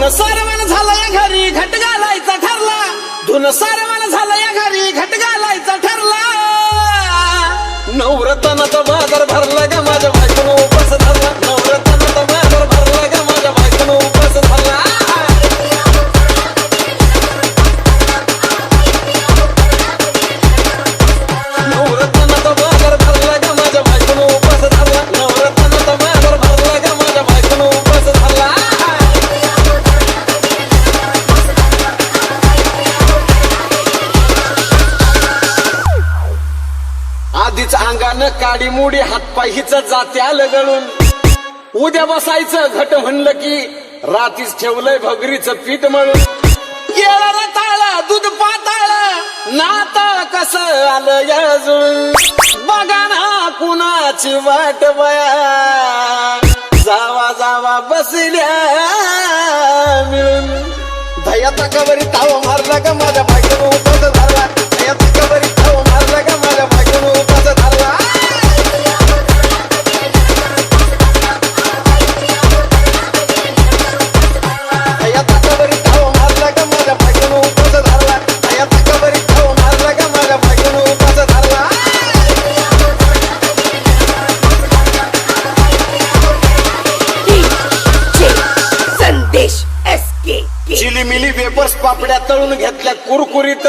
धुन सारवण झालं या घरी घट घालायचा ठरला, धुन सारवण झालं या घरी घट घालायचा ठरला. नवरत्नाचा बाजार भरला ग माझ्या बायकोनं उपास धरला, नवरत्नाचा बाजार भरला ग माझ्या बायकोनं उपास धरला. नवरत्नाचा बाजार भरला ग माझ्या बायकोनं उपास धरला, नवरत्नाचा बाजार भरला ग माझ्या बायकोनं उपास धरला. आधीच अंगानं काडी मुडी हातपाय हिच जाते आलं गळून, उद्या बसायचं घट म्हणलं की रातीच ठेवलंय भगरीचं पीठ मळून. गेलं रताळ दूध पाताळ नात कसं आलं याजून, बघा ना कुणाची वाट बया जावा जावा बसल्या मिळून. दयाचा कबरी ताव मारला का माझ्या बायकोनं उपास धरला, दयाचा कबरी ताव मारला का माझ्या बायकोनं उपास धरला. दयाचा कबरी ताव मारला का माझ्या बायकोनं उपास धरला, दयाचा कबरी ताव मारला का माझ्या बायकोनं उपास धरला. संदेश SK चिलीमिली वेपर्स पापड्या तळून घेतल्या कुरकुरीत,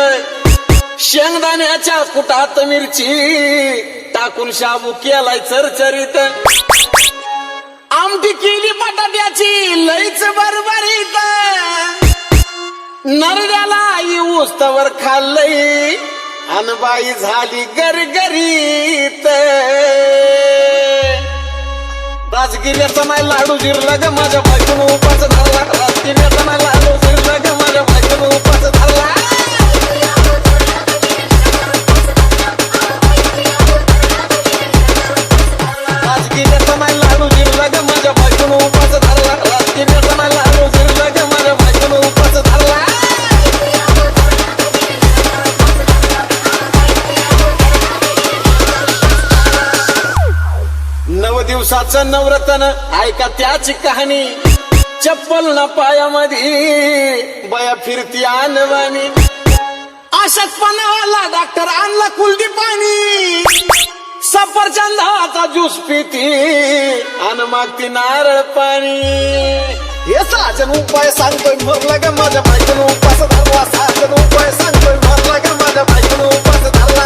शेंगदाण्याच्या कुटात मिरची टाकून शाबू केलाय चरचरीत, आमटी केली बटाट्याची लईच बरबरीत, नरड्याला येऊस तवर खाल्लंय अनबाई झाली गरगरीत. राजगिऱ्याचा नाही लाडू जिरला ग माझ्या बायकोनं उपास धरला, राजगिऱ्याचा नाही लाडू जिरला ग माझ्या बायकोनं उपास धरला. राजगिऱ्याचा नाही लाडू जिरला ग माझ्या बायकोनं उपास धरला, राजगिऱ्याचा नाही लाडू जिरला ग माझ्या बायकोनं उपास धरला. नव दिवसाचं नवरत्न ऐका त्याची कहाणी, चप्पल ना पायामध्ये बया फिरती आणवानी, अशक्तपणावाला डॉक्टर आणला कुलदी पाणी, सफरचंदाचा ज्यूस पिती आणि मागती नारळ पाणी. हे साजन उपाय सांगतोय मरला ग माझ्या बायकोनं उपास धरला, साजन उपाय सांगतोय मरला ग माझ्या बायकोनं उपास धरला.